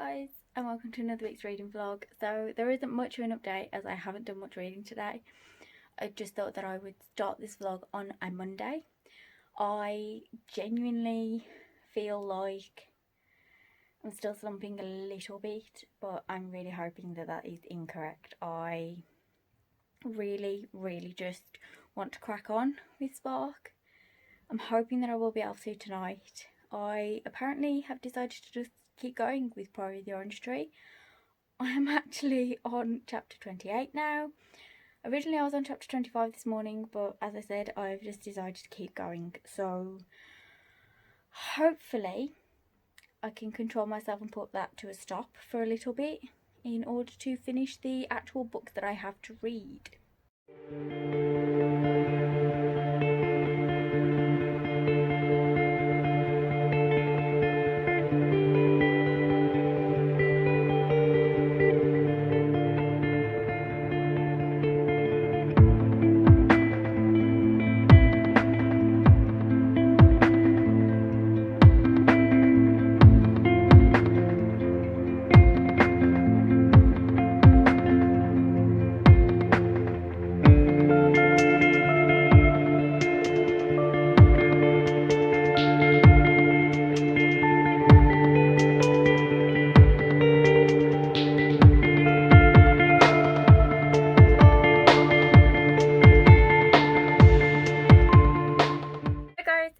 guys, and welcome to another week's reading vlog. So there isn't much of an update as I haven't done much reading today. I just thought that I would start this vlog on a Monday. I genuinely feel like I'm still slumping a little bit, but I'm really hoping that that is incorrect. I really just want to crack on with Spark. I'm hoping that I will be able to tonight. I apparently have decided to just keep going with Priory of the Orange Tree. I am actually on chapter 28 now. Originally I was on chapter 25 this morning, but as I said, I've just decided to keep going. So hopefully I can control myself and put that to a stop for a little bit in order to finish the actual book that I have to read.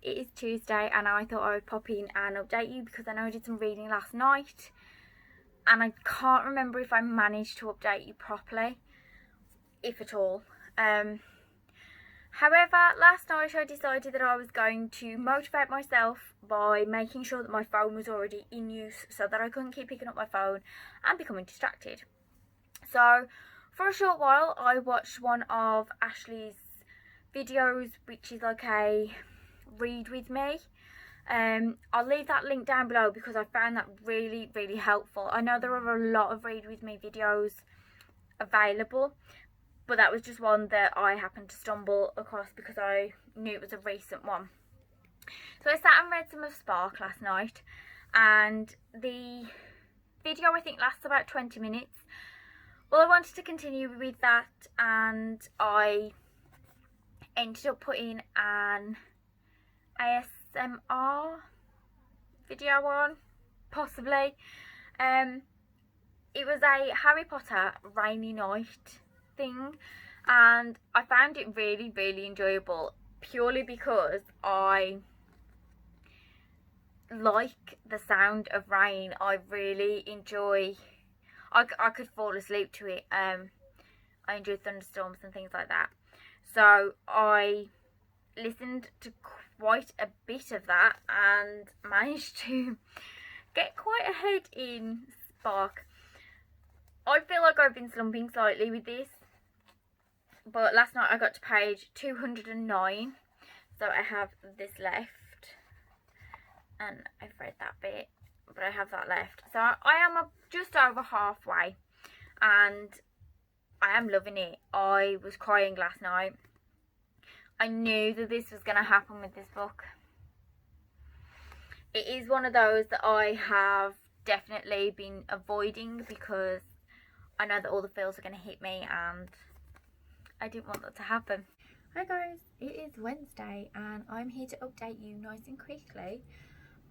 It is Tuesday and I thought I would pop in and update you because I know I did some reading last night and I can't remember if I managed to update you properly, if at all. However, last night I decided that I was going to motivate myself by making sure that my phone was already in use so that I couldn't keep picking up my phone and becoming distracted. So for a short while I watched one of Ashley's videos, which is like a read with me. I'll leave that link down below because I found that really helpful. I know there are a lot of read with me videos available, but that was just one that I happened to stumble across because I knew it was a recent one. So I sat and read some of Spark last night, and the video I think lasts about 20 minutes. Well, I wanted to continue with that and I ended up putting an ASMR video on, possibly. It was a Harry Potter rainy night thing and I found it really enjoyable, purely because I like the sound of rain. I really enjoy, I could fall asleep to it. I enjoy thunderstorms and things like that, so I listened to quite a bit of that and managed to get quite ahead in Spark. I feel like I've been slumping slightly with this, but last night I got to page 209, so I have this left and I've read that bit, but I have that left, so I am just over halfway and I am loving it. I was crying last night. I knew that this was going to happen with this book. It is one of those that I have definitely been avoiding because I know that all the feels are going to hit me and I didn't want that to happen. Hi guys, it is Wednesday and I'm here to update you nice and quickly.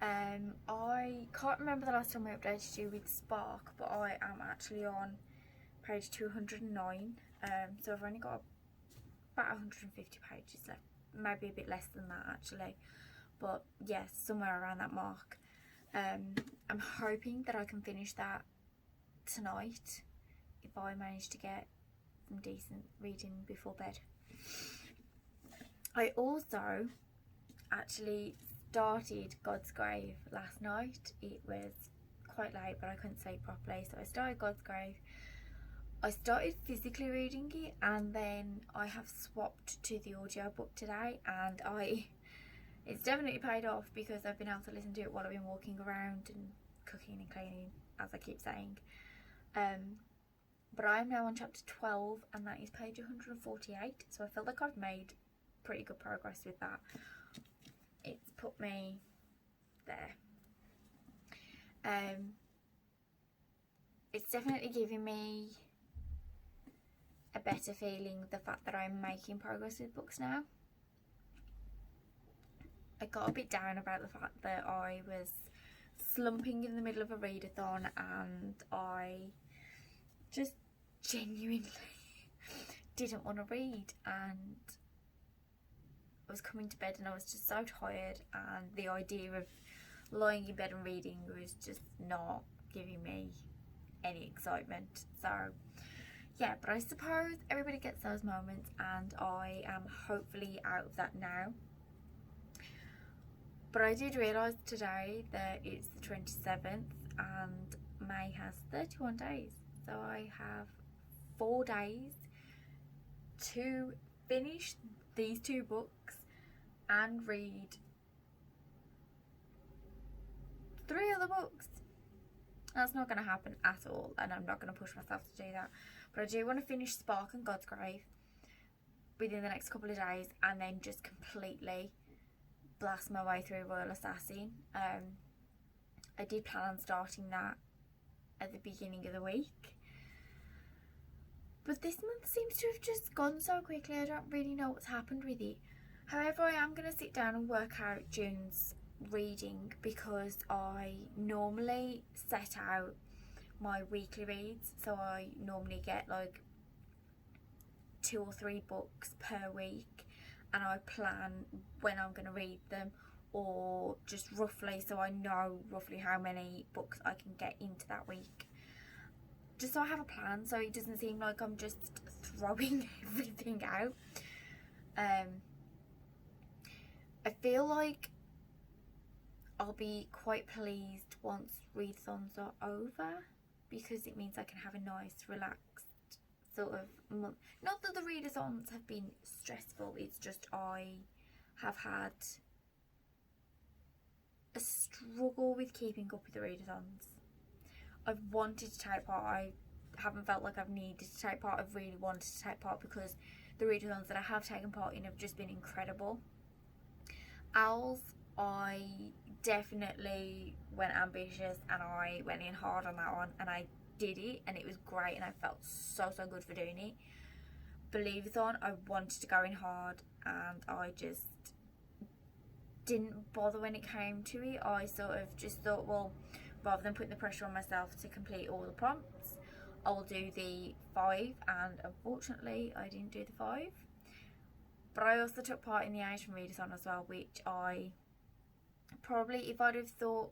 I can't remember the last time I updated you with Spark, but I am actually on page 209. So I've only got about 150 pages left, maybe a bit less than that actually, but yes, somewhere around that mark. I'm hoping that I can finish that tonight if I manage to get some decent reading before bed. I also actually started God's Grave last night. It was quite late but I couldn't sleep properly, so I started God's Grave. I started physically reading it and then I have swapped to the audiobook today and it's definitely paid off because I've been able to listen to it while I've been walking around and cooking and cleaning, as I keep saying. But I am now on chapter 12 and that is page 148, so I feel like I've made pretty good progress with that. It's put me there. it's definitely giving me a better feeling, the fact that I'm making progress with books now. I got a bit down about the fact that I was slumping in the middle of a readathon and I just genuinely didn't want to read, and I was coming to bed and I was just so tired, and the idea of lying in bed and reading was just not giving me any excitement. So yeah, but I suppose everybody gets those moments, and I am hopefully out of that now. But I did realise today that it's the 27th and May has 31 days. So I have 4 days to finish these 2 books and read 3 other books. That's not going to happen at all, and I'm not going to push myself to do that. But I do want to finish Spark and God's Grave within the next couple of days, and then just completely blast my way through Royal Assassin. I did plan on starting that at the beginning of the week, but this month seems to have just gone so quickly. I don't really know what's happened with it. However, I am going to sit down and work out June's reading, because I normally set out my weekly reads. So I normally get like 2 or 3 books per week, and I plan when I'm going to read them, or just roughly, so I know roughly how many books I can get into that week, just so I have a plan, so it doesn't seem like I'm just throwing everything out. I feel like I'll be quite pleased once readathons are over, because it means I can have a nice relaxed sort of month. Not that the readathons have been stressful, it's just I have had a struggle with keeping up with the readathons. I've wanted to take part, I haven't felt like I've needed to take part. I've really wanted to take part because the readathons that I have taken part in have just been incredible. Owls, I definitely went ambitious and I went in hard on that one, and I did it, and it was great, and I felt so good for doing it. Believeathon, I wanted to go in hard and I just didn't bother when it came to it. I sort of just thought, well, rather than putting the pressure on myself to complete all the prompts, I will do the 5, and unfortunately I didn't do the 5. But I also took part in the Asian Readathon as well, which I probably, if I'd have thought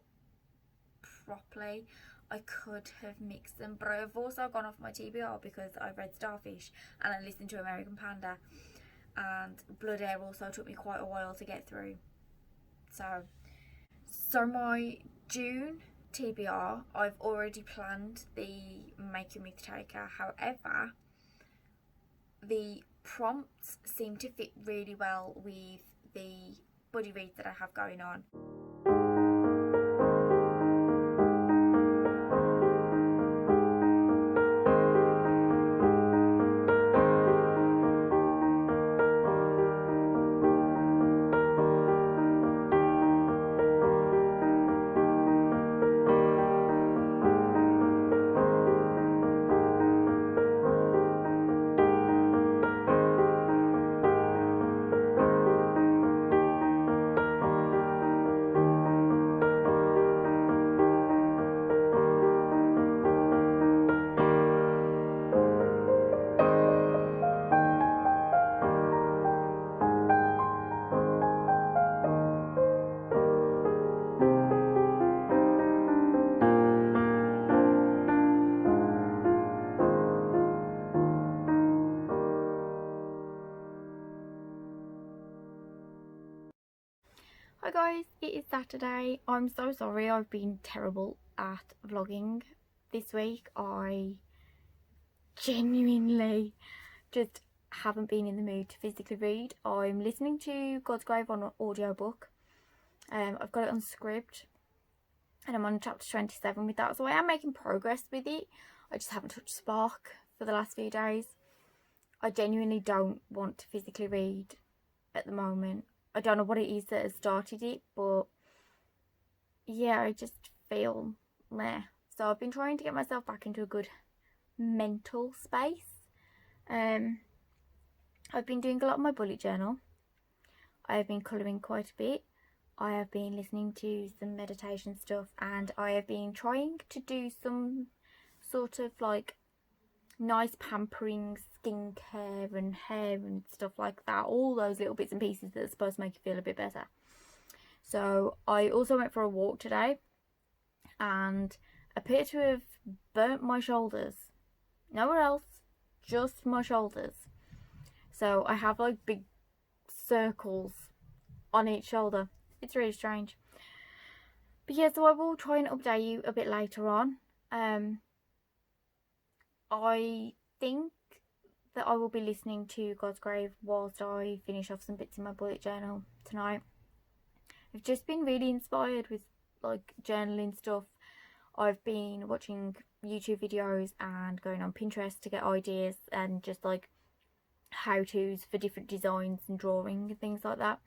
properly, I could have mixed them. But I've also gone off my TBR because I read Starfish and I listened to American Panda, and Blood Air also took me quite a while to get through. So my June TBR, I've already planned the Make Your Myth Taker. However, the prompts seem to fit really well with the buddy reads that I have going on. Hi guys, it is Saturday. I'm so sorry, I've been terrible at vlogging this week. I genuinely just haven't been in the mood to physically read. I'm listening to God's Grave on an audiobook. I've got it on Scribd and I'm on chapter 27 with that, so I am making progress with it. I just haven't touched Spark for the last few days. I genuinely don't want to physically read at the moment. I don't know what it is that has started it, but yeah, I just feel meh. So I've been trying to get myself back into a good mental space. I've been doing a lot of my bullet journal. I have been colouring quite a bit. I have been listening to some meditation stuff, and I have been trying to do some sort of like nice pampering skincare and hair and stuff like that. All those little bits and pieces that are supposed to make you feel a bit better. So I also went for a walk today and appear to have burnt my shoulders. Nowhere else, just my shoulders. So I have like big circles on each shoulder. It's really strange. But yeah, so I will try and update you a bit later on. I think that I will be listening to God's Grave whilst I finish off some bits in my bullet journal tonight. I've just been really inspired with like journaling stuff. I've been watching YouTube videos and going on Pinterest to get ideas and just like how-tos for different designs and drawing and things like that.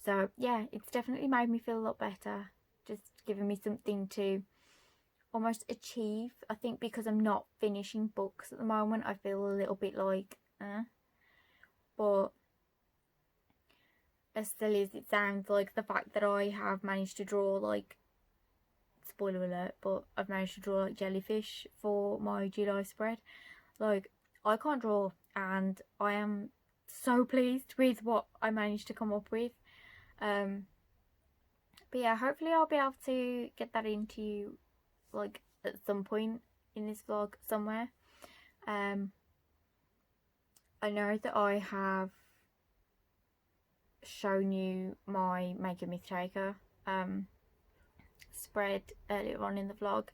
So yeah, it's definitely made me feel a lot better, just giving me something to almost achieve. I think because I'm not finishing books at the moment, I feel a little bit like but as silly as it sounds, like the fact that I have managed to draw, like, spoiler alert, but I've managed to draw like jellyfish for my July spread. Like, I can't draw, and I am so pleased with what I managed to come up with. But yeah, hopefully I'll be able to get that into you like at some point in this vlog somewhere. I know that I have shown you my Make a Myth Taker spread earlier on in the vlog,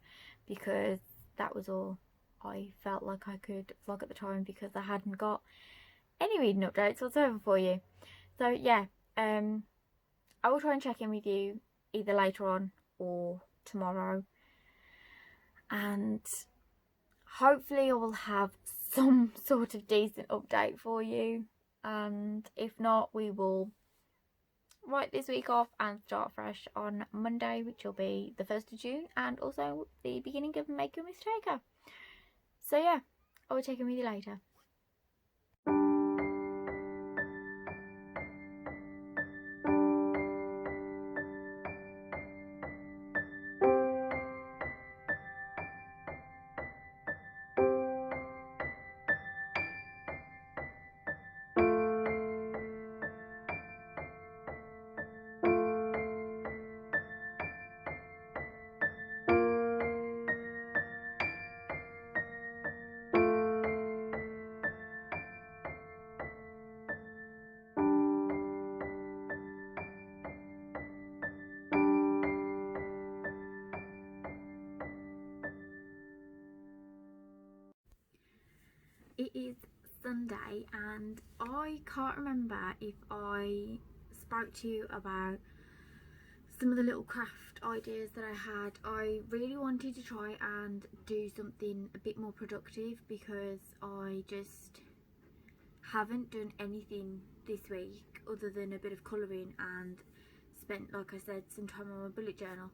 because that was all I felt like I could vlog at the time, because I hadn't got any reading updates whatsoever for you. So yeah, I will try and check in with you either later on or tomorrow, and hopefully I will have some sort of decent update for you, and if not, we will write this week off and start fresh on Monday, which will be the 1st of June, and also the beginning of Make Your Myth Taker. So yeah, I will check in with you later. It is Sunday, and I can't remember if I spoke to you about some of the little craft ideas that I had. I really wanted to try and do something a bit more productive, because I just haven't done anything this week other than a bit of colouring, and spent, like I said, some time on my bullet journal.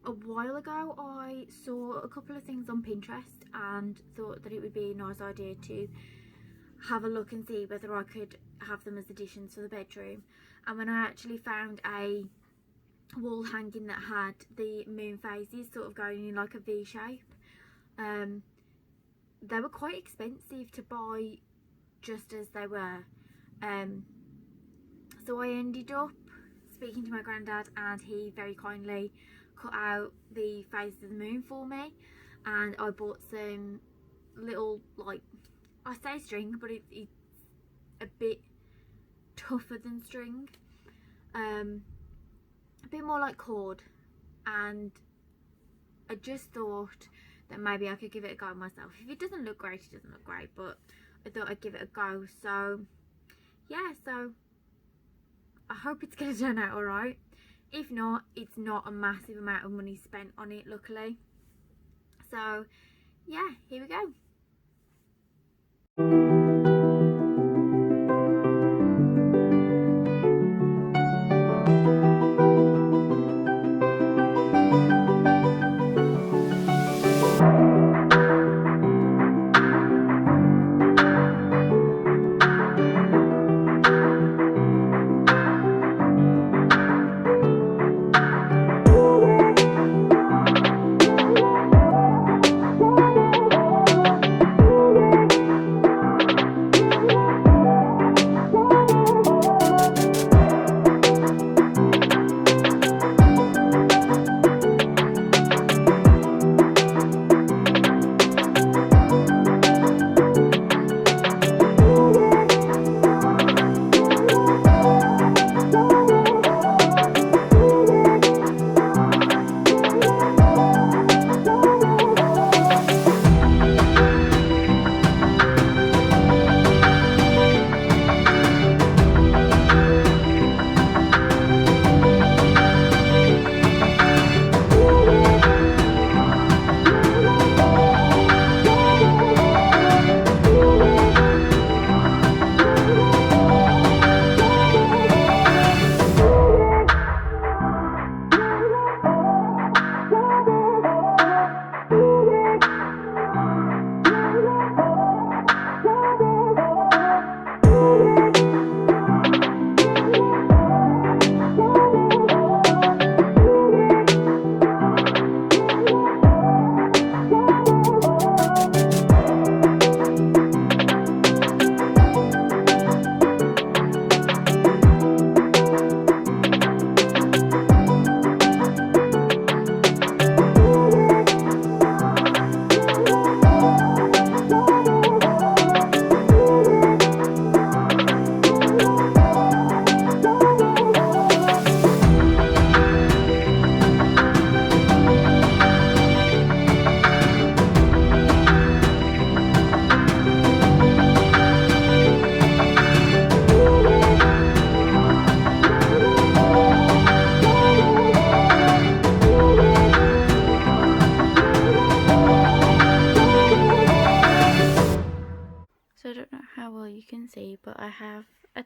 A while ago I saw a couple of things on Pinterest and thought that it would be a nice idea to have a look and see whether I could have them as additions for the bedroom. And when I actually found a wall hanging that had the moon phases sort of going in like a V shape, they were quite expensive to buy just as they were. So I ended up speaking to my granddad, and he very kindly cut out the phases of the moon for me, and I bought some little, like, I say string, but it's a bit tougher than string, a bit more like cord, and I just thought that maybe I could give it a go myself. If it doesn't look great, it doesn't look great, but I thought I'd give it a go. So yeah, so I hope it's going to turn out alright. If not, it's not a massive amount of money spent on it, luckily. So yeah, here we go.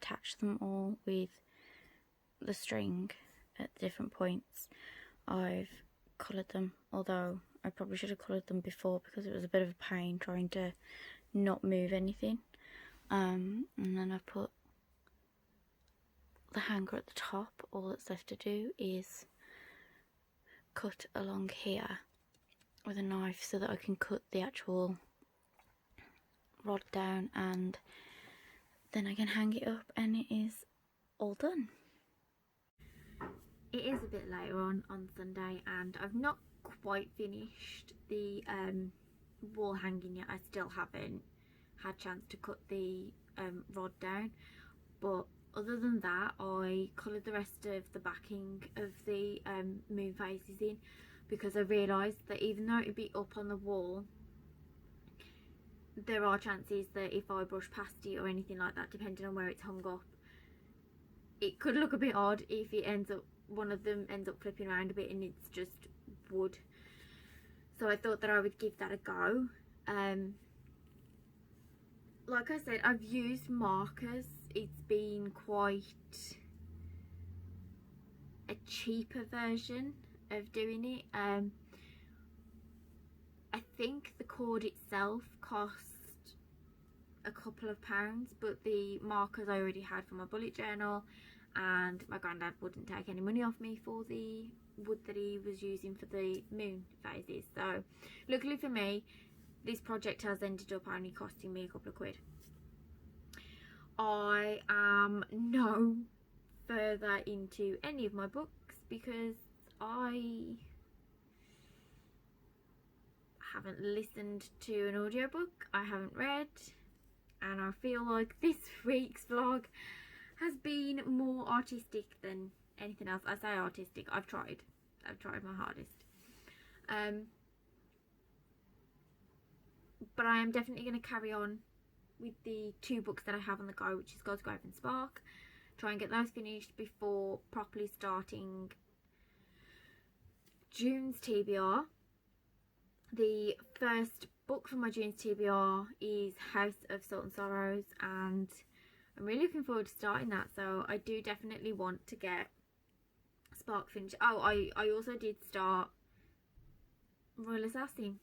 attach them all with the string at different points. I've coloured them, although I probably should have coloured them before because it was a bit of a pain trying to not move anything. And then I've put the hanger at the top. All that's left to do is cut along here with a knife so that I can cut the actual rod down, and then I can hang it up and it is all done. It is a bit later on Sunday and I've not quite finished the wall hanging yet. I still haven't had a chance to cut the rod down, but other than that I coloured the rest of the backing of the moon phases in, because I realised that even though it would be up on the wall, there are chances that if I brush past it or anything like that, depending on where it's hung up, it could look a bit odd if it ends up, one of them ends up flipping around a bit and it's just wood. So I thought that I would give that a go. Like I said, I've used markers. It's been quite a cheaper version of doing it. I think the cord itself cost a couple of pounds, but the markers I already had for my bullet journal, and my granddad wouldn't take any money off me for the wood that he was using for the moon phases. So luckily for me, this project has ended up only costing me a couple of quid. I am no further into any of my books because I haven't listened to an audiobook, I haven't read, and I feel like this week's vlog has been more artistic than anything else. I say artistic, I've tried my hardest. But I am definitely going to carry on with the 2 books that I have on the go, which is God's Grave and Spark. Try and get those finished before properly starting June's TBR. The first book from my June's TBR is House of Salt and Sorrows, and I'm really looking forward to starting that. So I do definitely want to get Spark finished. Oh, I also did start Royal Assassin.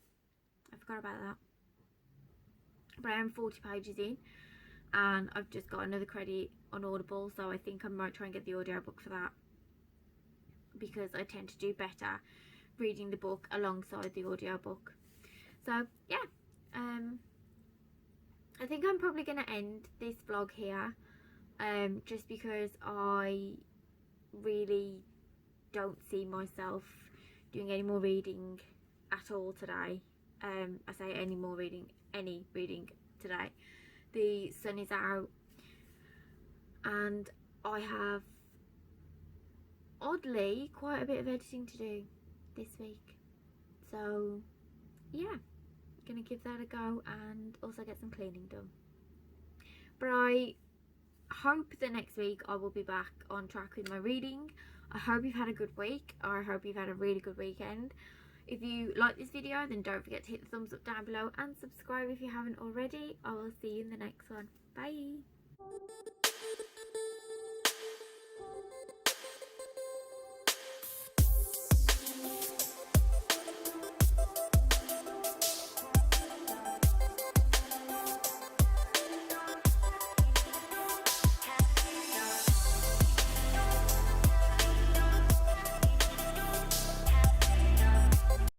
I forgot about that. But I am 40 pages in and I've just got another credit on Audible, so I think I might try and get the audiobook for that, because I tend to do better reading the book alongside the audiobook. So yeah, I think I'm probably going to end this vlog here, just because I really don't see myself doing any more reading at all today. I say any reading today. The sun is out and I have oddly quite a bit of editing to do this week, so yeah, I'm gonna give that a go and also get some cleaning done. But I hope that next week I will be back on track with my reading. I hope you've had a good week, or I hope you've had a really good weekend. If you like this video, then don't forget to hit the thumbs up down below and subscribe if you haven't already. I will see you in the next one. Bye.